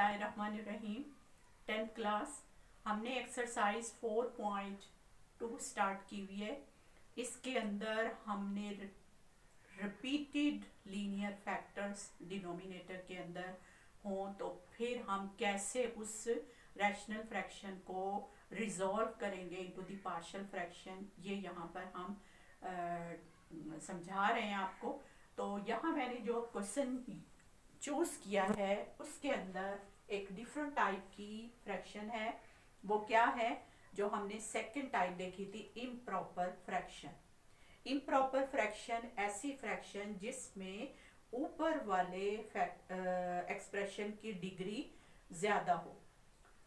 बिस्मिल्लाहिर्रहमानिर्रहीम। 10th class हमने exercise 4.2 start की हुई है। इसके अंदर हमने रिपीटेड लीनियर फैक्टर्स डिनोमिनेटर के अंदर हों तो फिर हम कैसे उस रैशनल फ्रैक्शन को रिजॉल्व करेंगे इनटू द पार्शियल फ्रैक्शन, ये यहाँ पर हम समझा रहे हैं आपको। तो यहाँ मैंने जो क्वेश्चन चूज किया है उसके अंदर एक डिफरेंट टाइप की फ्रैक्शन है। वो क्या है? जो हमने सेकंड टाइप देखी थी, इम्प्रॉपर फ्रैक्शन। इम्प्रॉपर फ्रैक्शन ऐसी फ्रैक्शन जिसमें ऊपर वाले एक्सप्रेशन की डिग्री ज्यादा हो,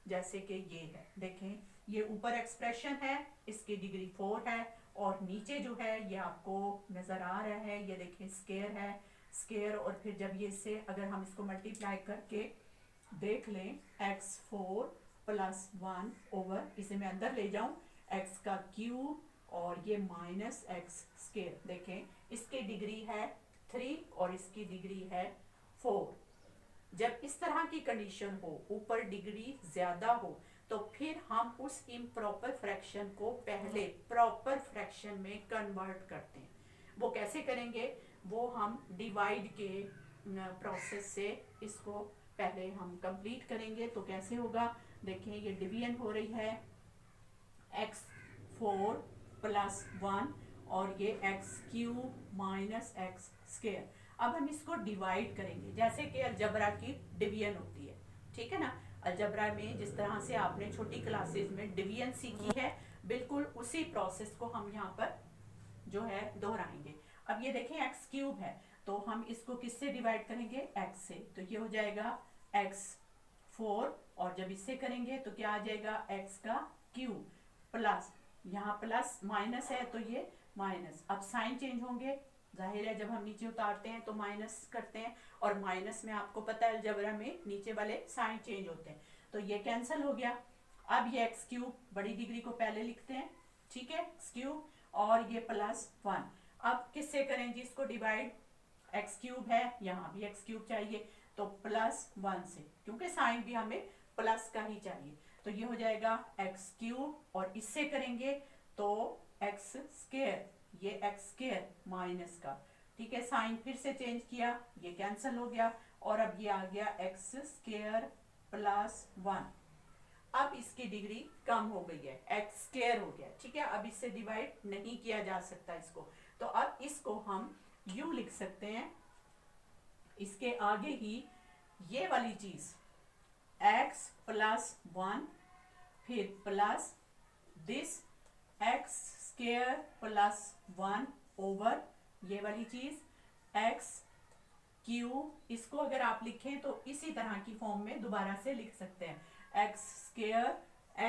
जैसे कि ये है, देखें ये ऊपर एक्सप्रेशन है, इसकी डिग्री 4 है, और नीचे जो है ये आपको नजर आ रहा है, ये देखें स्केयर है, स्केयर। और फिर जब ये से अगर हम इसको मल्टीप्लाई करके देख लें, x4 प्लस 1 ओवर, इसे मैं अंदर ले जाऊं, x का क्यूब और ये माइनस x स्केयर। देखें इसकी डिग्री है 3 और इसकी डिग्री है 4। जब इस तरह की कंडीशन हो, ऊपर डिग्री ज्यादा हो, तो फिर हम उस इम्प्रॉपर फ्रैक्शन को पहले प्रॉपर फ्रैक्शन में कन्वर्ट करते हैं। वो कैसे करेंगे? वो हम डिवाइड के प्रोसेस से इसको पहले हम कंप्लीट करेंगे। तो कैसे होगा? देखें ये डिवीजन हो रही है x4 प्लस 1 और ये x cube minus x square. अब हम इसको डिवाइड करेंगे जैसे कि अलजबरा की डिवीजन होती है, ठीक है ना। अलजबरा में जिस तरह से आपने छोटी क्लासेस में डिवीजन सीखी है, बिल्कुल उसी प्रोसेस को हम यहाँ पर जो है दोहराएंगे। अब ये देखें x क्यूब है, तो हम इसको किससे डिवाइड करेंगे? x से। तो ये हो जाएगा x4, और जब इससे करेंगे तो क्या आ जाएगा? x का क्यूब प्लस, यहाँ प्लस माइनस है तो ये माइनस। अब साइन चेंज होंगे, जाहिर है जब हम नीचे उतारते हैं तो माइनस करते हैं, और माइनस में आपको पता है अलजबरा में नीचे वाले साइन चेंज होते हैं, तो ये कैंसिल हो गया। अब ये एक्स क्यूब बड़ी डिग्री को पहले लिखते हैं, ठीक है, एक्स क्यूब, और ये प्लस 1। अब किससे करें जी इसको डिवाइड? एक्स क्यूब है, यहाँ भी एक्स क्यूब चाहिए, तो प्लस 1 से, क्योंकि साइन भी हमें प्लस का ही चाहिए। तो ये हो जाएगा एक्स क्यूब, और इससे करेंगे तो एक्स स्क्वायर, ये एक्स स्क्वायर माइनस का, ठीक है, साइन फिर से चेंज किया, ये कैंसिल हो गया, और अब ये आ गया एक्स स्क्वायर प्लस 1। अब इसकी डिग्री कम हो गई है, एक्स स्क्वायर हो गया, ठीक है। अब इससे डिवाइड नहीं किया जा सकता इसको, तो अब इसको हम यूं लिख सकते हैं, इसके आगे ही ये वाली चीज x प्लस 1, फिर plus this x square plus 1 over ये वाली चीज x क्यूब। इसको अगर आप लिखें तो इसी तरह की फॉर्म में दोबारा से लिख सकते हैं, एक्स स्क्वायर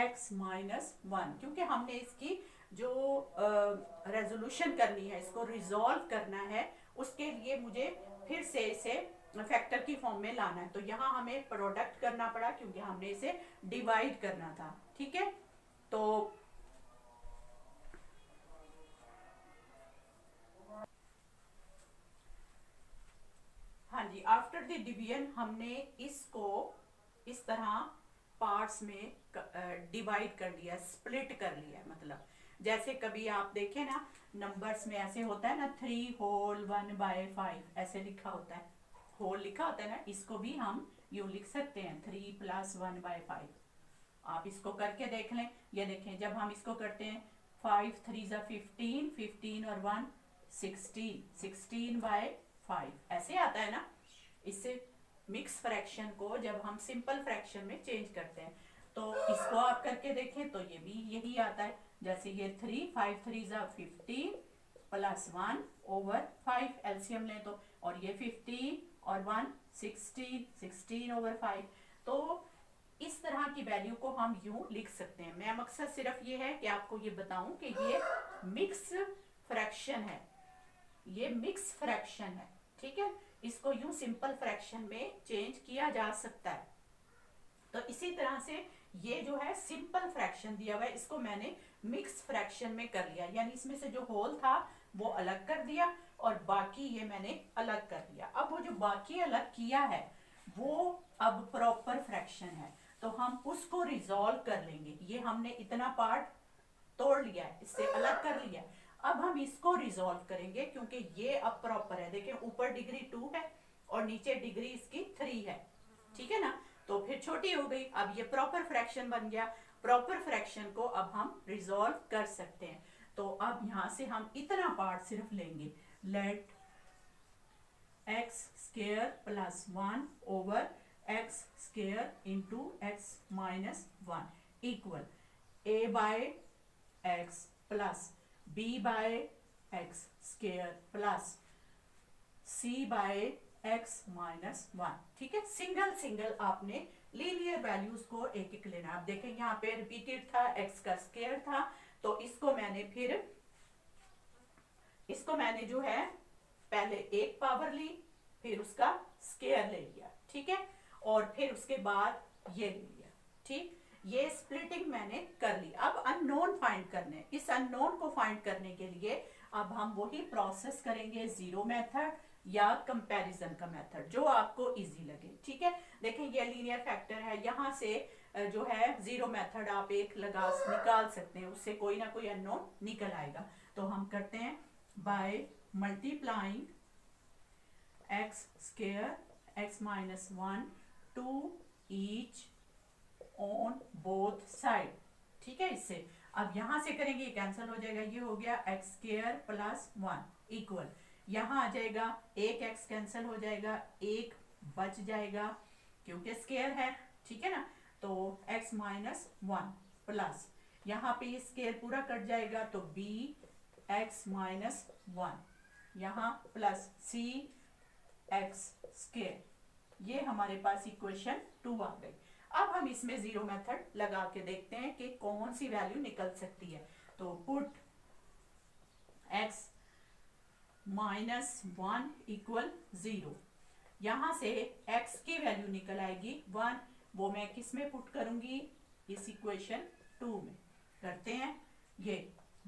x माइनस 1, क्योंकि हमने इसकी जो रेजोल्यूशन करनी है, इसको रिजॉल्व करना है, उसके लिए मुझे फिर से इसे फैक्टर की फॉर्म में लाना है। तो यहाँ हमें प्रोडक्ट करना पड़ा क्योंकि हमने इसे डिवाइड करना था, ठीक है। तो हाँ जी, आफ्टर द डिवीजन हमने इसको इस तरह पार्ट्स में डिवाइड कर लिया, स्प्लिट कर लिया। मतलब जैसे कभी आप देखें ना, नंबर्स में ऐसे होता है ना, 3 होल 1/5 ऐसे लिखा होता है, होल लिखा होता है ना, इसको भी हम यूं लिख सकते हैं 3 प्लस 1/5। आप इसको करके देख लें, ये देखें जब हम इसको करते हैं 5 3 15, 15 और 1 16, 16/5 ऐसे आता है ना। इससे मिक्स फ्रैक्शन को जब हम सिंपल फ्रैक्शन में चेंज करते हैं, तो इसको आप करके देखें तो ये भी यही आता है। जैसे ये 3 5 3 15 प्लस 1 ओवर 5 एलसीएम लें तो, और ये 15 और 1 16, 16 ओवर 5। तो इस तरह की वैल्यू को हम यूं लिख सकते हैं। मैं मकसद सिर्फ ये है कि आपको ये बताऊं कि ये मिक्स फ्रैक्शन है, ये मिक्स फ्रैक्शन है, ठीक है। इसको यूं सिंपल फ्रैक्शन में चेंज किया जा सकता है। तो इसी तरह से ये जो है सिंपल फ्रैक्शन दिया हुआ है, इसको मैंने मिक्स फ्रैक्शन में कर लिया, यानी इसमें से जो होल था वो अलग कर दिया और बाकी ये मैंने अलग कर दिया। अब वो जो बाकी अलग किया है वो अब प्रॉपर फ्रैक्शन है, तो हम उसको रिजॉल्व कर लेंगे। ये हमने इतना पार्ट तोड़ लिया है, इससे अलग कर लिया है। अब हम इसको रिजॉल्व करेंगे क्योंकि ये अब प्रॉपर है। देखिए ऊपर डिग्री 2 है और नीचे डिग्री इसकी 3 है, ठीक है ना। तो फिर छोटी हो गई, अब ये प्रॉपर फ्रैक्शन बन गया। प्रॉपर फ्रैक्शन को अब हम रिजॉल्व कर सकते हैं। तो अब यहां से हम इतना पार्ट सिर्फ लेंगे, let X square plus 1 over X square into X minus 1 equal A by X plus B by X square plus C by X minus 1। ठीक है, सिंगल सिंगल आपने लीनियर वैल्यूज को एक एक लेना। आप देखें यहाँ पे रिपीटेड था, एक्स का स्क्वायर था, तो इसको मैंने जो है पहले एक पावर ली, फिर उसका स्क्वायर ले लिया, ठीक है, और फिर उसके बाद ये ले लिया। ठीक, ये स्प्लिटिंग मैंने कर ली। अब अननोन फाइंड करने, इस अननोन को फाइंड करने के लिए अब हम वही प्रोसेस करेंगे, जीरो मेथड या कंपैरिजन का मेथड, जो आपको इजी लगे। ठीक है, देखें ये लीनियर फैक्टर है, यहाँ से जो है जीरो मेथड आप एक निकाल सकते हैं, उससे कोई ना कोई अननोन निकल आएगा। तो हम करते हैं by multiplying x square x minus 1 to each on both side. ठीक है, इससे अब यहां से करेंगे, कैंसिल हो जाएगा, ये हो गया एक्स स्क्वायर प्लस 1 इक्वल, यहां आ जाएगा एक एक्स कैंसिल हो जाएगा, एक बच जाएगा क्योंकि स्क्वायर है। ठीक है ना, तो एक्स माइनस 1 प्लस यहाँ पे स्क्वायर पूरा कट जाएगा तो बी एक्स माइनस 1, यहाँ प्लस सी एक्स स्क्वायर। ये हमारे पास इक्वेशन 2 आ गई। अब हम इसमें जीरो मेथड लगा के देखते हैं कि कौन सी वैल्यू निकल सकती है। तो पुट x माइनस 1 इक्वल 0, यहां से x की वैल्यू निकल आएगी 1, वो मैं किस में पुट करूंगी, इस इक्वेशन 2 में। करते हैं, ये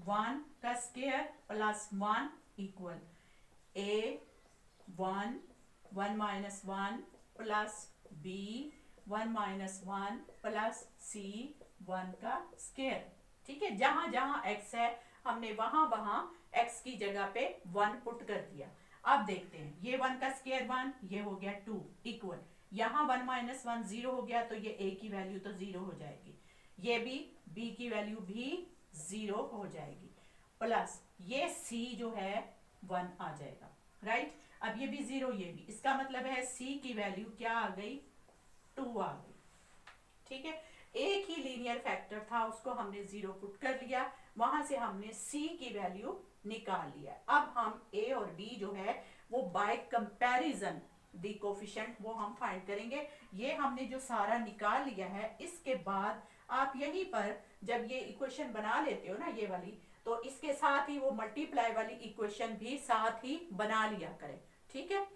1 का square plus 1 equal a 1 minus 1 plus b 1 minus 1 plus C 1 का स्क्वायर। ठीक है, जहां जहां x है हमने वहां वहां x की जगह पे 1 पुट कर दिया। अब देखते हैं, ये 1 का स्क्वायर 1, ये हो गया 2 इक्वल, यहाँ 1 माइनस 1 0 हो गया, तो ये a की वैल्यू तो 0 हो जाएगी, ये भी b की वैल्यू भी 0 हो जाएगी, प्लस ये c जो है 1 आ जाएगा। राइट, अब ये भी 0, ये भी, इसका मतलब है c की वैल्यू क्या आ गई, 2 आ गई। ठीक है, एक ही लीनियर फैक्टर था, उसको हमने 0 पुट कर लिया, वहां से हमने c की वैल्यू निकाल लिया। अब हम a और b जो है वो बाय कंपैरिजन दी कोफिशिएंट वो हम फाइंड करेंगे। ये हमने जो सारा निकाल लिया है, इसके बाद आप यहीं पर जब ये इक्वेशन बना लेते हो ना ये वाली, तो इसके साथ ही वो मल्टीप्लाई वाली इक्वेशन भी साथ ही बना लिया करें। ठीक है,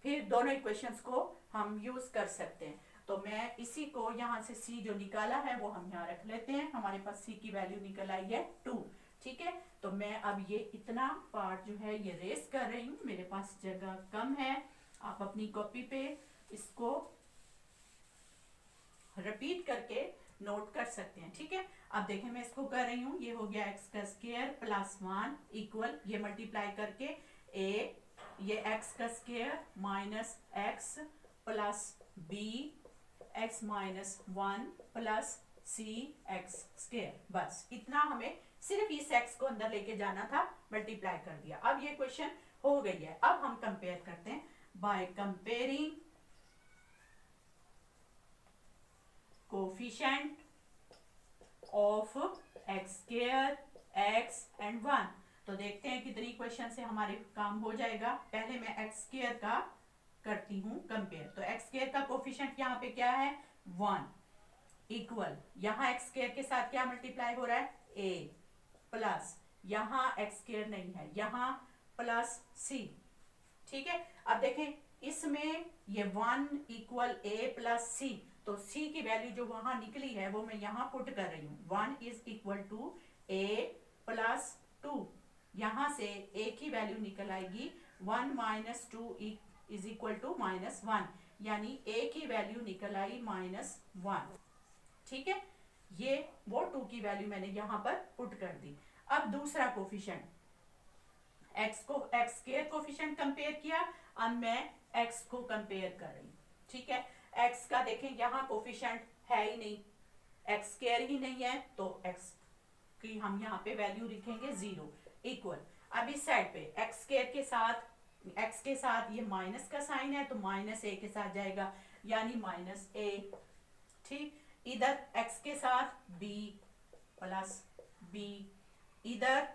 फिर दोनों इक्वेशंस को हम यूज कर सकते हैं। तो मैं इसी को यहाँ से c जो निकाला है वो हम यहाँ रख लेते हैं, हमारे पास c की वैल्यू निकल आई है 2। ठीक है, तो मैं अब ये इतना पार्ट जो है ये रेस कर रही हूँ, मेरे पास जगह कम है, आप अपनी कॉपी पे इसको रिपीट करके नोट कर सकते हैं। ठीक है, अब देखें मैं इसको कर रही हूँ, ये हो गया एक्स का स्क्वायर प्लस 1 इक्वल, ये मल्टीप्लाई करके ये एक्स का square minus X plus B X minus 1 plus C X square. बस इतना हमें सिर्फ इस एक्स को अंदर लेके जाना था, मल्टीप्लाई कर दिया। अब ये क्वेश्चन हो गई है। अब हम कंपेयर करते हैं by comparing coefficient of x square x and 1। तो देखते हैं कितनी क्वेश्चन से हमारे काम हो जाएगा। पहले मैं एक्स स्क्वायर का करती हूँ कंपेयर। तो एक्स स्क्वायर का कोफिशिएंट यहाँ पे क्या है 1 इक्वल, यहाँ एक्स स्क्वायर के साथ क्या मल्टीप्लाई हो रहा है a प्लस, यहाँ एक्स स्क्वायर नहीं है, यहाँ प्लस c। ठीक है, अब देखें इसमें ये 1 इक्वल a प्लस c, तो c की वैल्यू जो वहां निकली है वो मैं यहाँ पुट कर रही हूँ, 1 is equal to a plus 2, यहाँ से a की वैल्यू निकल आएगी 1 minus 2 is equal to minus 1, यानी a की वैल्यू निकल आई -1। ठीक है, ये वो 2 की वैल्यू मैंने यहाँ पर पुट कर दी। अब दूसरा कोफिशिएंट x को x स्क्वायर कोफिशिएंट कंपेयर किया, अब मैं x को कंपेयर कर रही हूँ। ठीक है, x का देखें यहाँ कोफिशिएंट है ही नहीं, x स्क्वायर ही नहीं है, तो x की हम यहाँ पे वैल्यू लिखेंगे 0 इक्वल। अब इस साइड पे x स्क्वायर के साथ x के साथ ये माइनस का साइन है तो -a के साथ जाएगा, यानी -a। ठीक, इधर x के साथ b प्लस b, इधर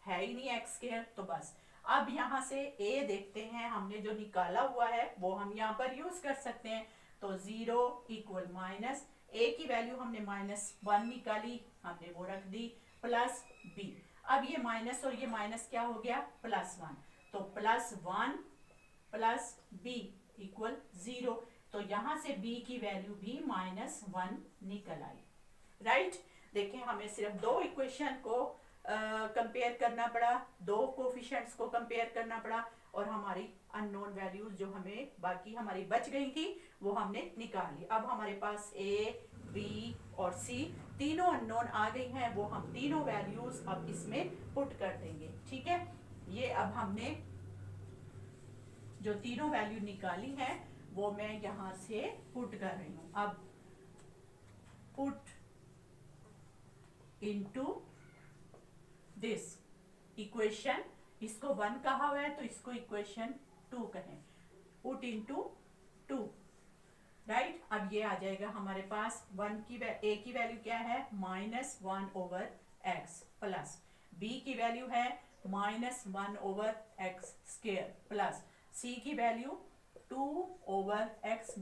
है ही नहीं x स्क्वायर, तो बस अब यहाँ से a देखते हैं, हमने जो निकाला हुआ है वो हम यहाँ पर यूज कर सकते हैं। तो 0 इक्वल माइनस a की वैल्यू हमने -1 निकाली, हमने वो रख दी, प्लस b। अब ये माइनस और ये माइनस क्या हो गया, +1, तो +1 प्लस b इक्वल 0। तो यहाँ से b की वैल्यू भी -1 निकल आई। राइट, देखें हमें सिर्फ दो इक्वेशन को कंपेयर करना पड़ा, दो कोफिशिएंट्स को कंपेयर करना पड़ा, और हमारी अननोन वैल्यूज जो हमें बाकी हमारी बच गई थी वो हमने निकाल ली। अब हमारे पास a, b और c तीनों अननोन आ गई हैं, वो हम तीनों वैल्यूज अब इसमें पुट कर देंगे। ठीक है, ये अब हमने जो तीनों वैल्यू निकाली है वो मैं यहां से पुट कर रही हूं। अब पुट इनटू दिस इक्वेशन, इसको 1 कहा हुआ है तो इसको इक्वेशन 2 कहें, पुट इनटू 2। राइट, अब ये आ जाएगा हमारे पास a की वैल्यू क्या है, -1/x प्लस b की वैल्यू है -1/x स्क्वायर प्लस c की वैल्यू 2/x -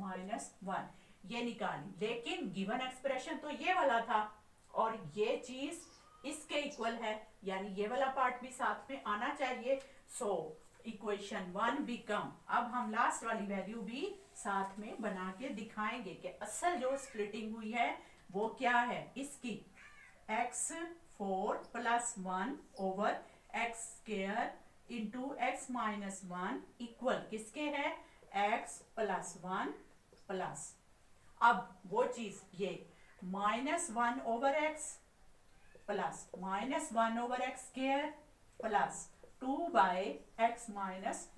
1। ये निकाली, लेकिन गिवन एक्सप्रेशन तो ये वाला था और ये चीज इसके इक्वल है, यानी ये वाला पार्ट भी साथ में आना चाहिए। सो इक्वेशन 1 बिकम, अब हम लास्ट वाली वैल्यू भी साथ में बना के दिखाएंगे कि असल जो स्प्लिटिंग हुई है वो क्या है इसकी, x4 + 1/x square into x - 1 equal किसके है, x + 1 प्लस, अब वो चीज ये -1/x plus -1/x square plus 2/x -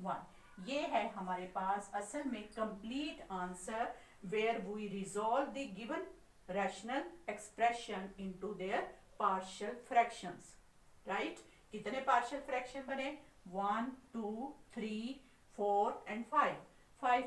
1, ये है हमारे पास असल में complete answer where we resolve the given rational expression into their partial fractions. Right, कितने पार्शियल फ्रैक्शन बने, 1 2 3 4 एंड 5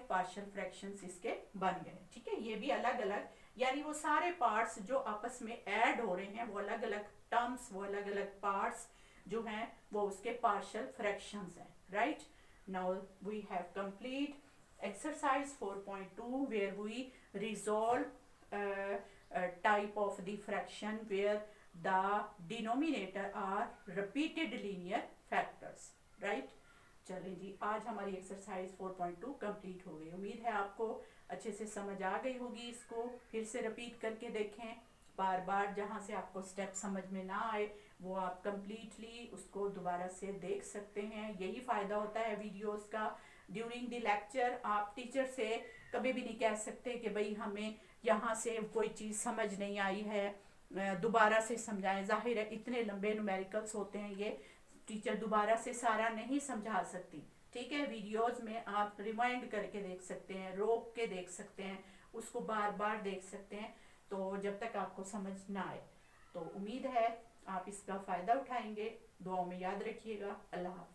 पार्शियल फ्रैक्शंस इसके बन गए। ठीक है, ये भी अलग अलग, यानी वो सारे पार्ट्स जो आपस में ऐड हो रहे हैं वो अलग अलग टर्म्स, वो अलग अलग पार्ट्स जो हैं वो उसके पार्शियल फ्रैक्शंस हैं। Right, now we have complete exercise 4.2 where we resolve type of the fraction where the denominator are repeated linear factors. Right, चलिए जी, आज हमारी एक्सरसाइज 4.2 कंप्लीट हो गई। उम्मीद है आपको अच्छे से समझ आ गई होगी। इसको फिर से रिपीट करके देखें बार बार, जहाँ से आपको स्टेप समझ में ना आए वो आप कंप्लीटली उसको दोबारा से देख सकते हैं। यही फ़ायदा होता है वीडियोस का। ड्यूरिंग द लेक्चर आप टीचर से कभी भी नहीं कह सकते कि भाई हमें यहाँ से कोई चीज़ समझ नहीं आई है, दोबारा से समझाएं। जाहिर है इतने लंबे न्यूमेरिकल्स होते हैं, ये टीचर दोबारा से सारा नहीं समझा सकती। ठीक है, वीडियोस में आप रिमाइंड करके देख सकते हैं, रोक के देख सकते हैं, उसको बार बार देख सकते हैं, तो जब तक आपको समझ ना आए। तो उम्मीद है आप इसका फ़ायदा उठाएंगे। दुआओं में याद रखिएगा। अल्लाह हाफ़िज़।